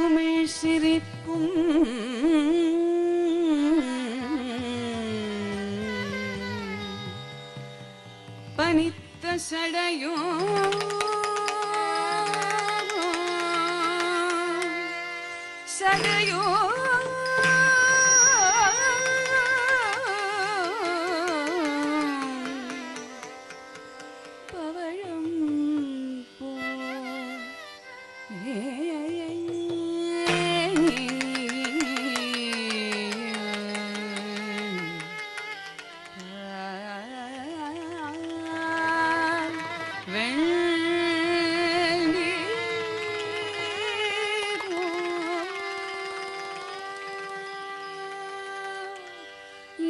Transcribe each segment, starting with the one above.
குமிழ் சிரிப்பும் பனித்த சடையும் பவழம்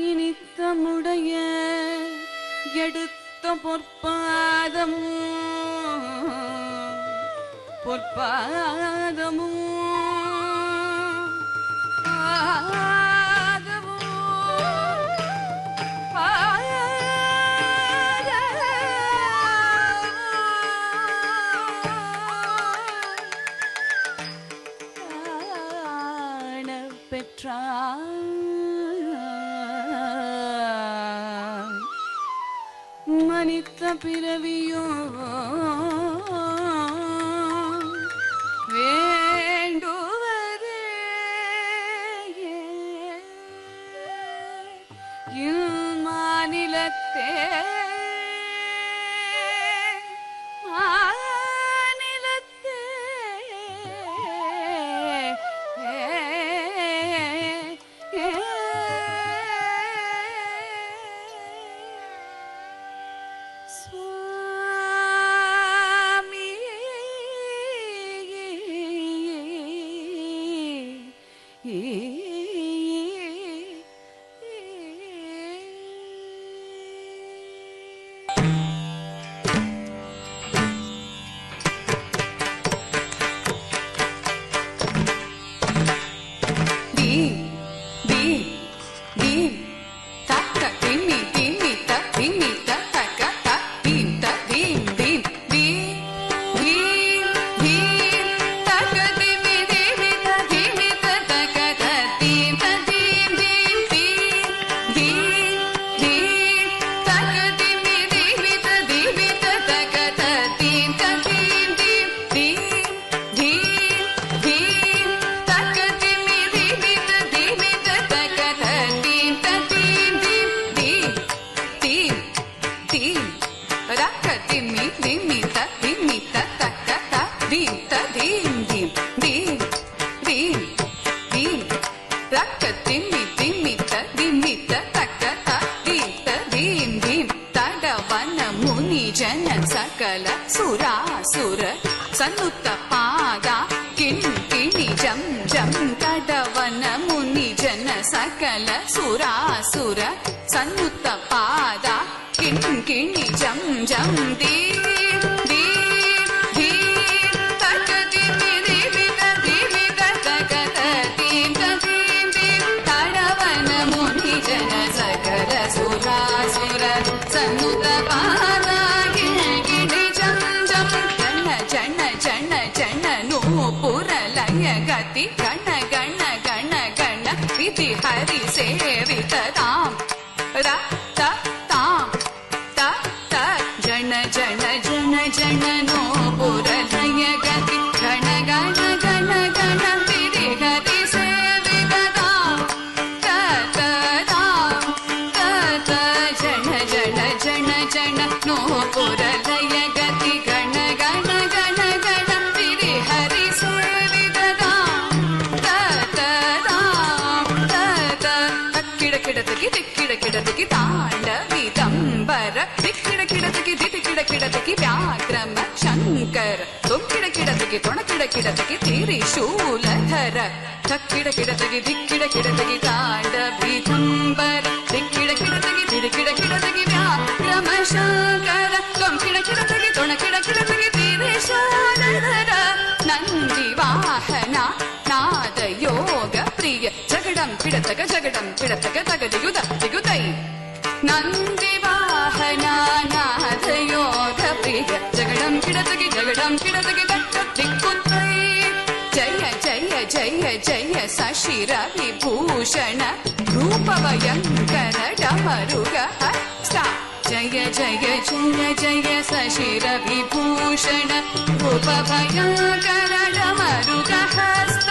இனித்தமுடைய எடுத்த பொற்பாதமும் பெற்றார் மனித பிறவியோ வேண்டுவரே மாநிலத்தே सकल सुरासुर सन्नुत पादा किण्किणि जं जं तडवन मुनि जन सकल सुरासुर सन्नुत पादा किण्किणि जं जं दी तडवन मुनि जन सकल सुरासुर सन्नुत पादा पुरलयगति गण गण गण गण विधि हरि सेविततां रक्त तां त त जन जन जन जन नो पुरलयगति गण गण गण गण विधि हरि सेविततां त त तां त त जन जन जन जन नो पुरलयगति गण गण गण गण विधि हरि किडतकी तांडवी तंबर किडतकी दिति किडतकी व्याघ्रम शंकर तुम किडतकी तोण किडतकी त्रिशूलधर किडतकी दिक्किडतकी तांडवी तंबर किडतकी दिति किडतकी व्याघ्रम शंकर तुम किडतकी तोण किडतकी त्रिशूलधर नंदी वाहना नाद योग प्रिय जगडं किडतक तगदिगुद दिगुदै नंदी वाहना नाद योग प्रिय जगडं किडतक तगदिगुदै जय जय जय जय शशिर विभूषण रूप भयंकर डमरुग हस्त जय जय जय जय शशिर विभूषण रूप भयंकर डमरुग हस्त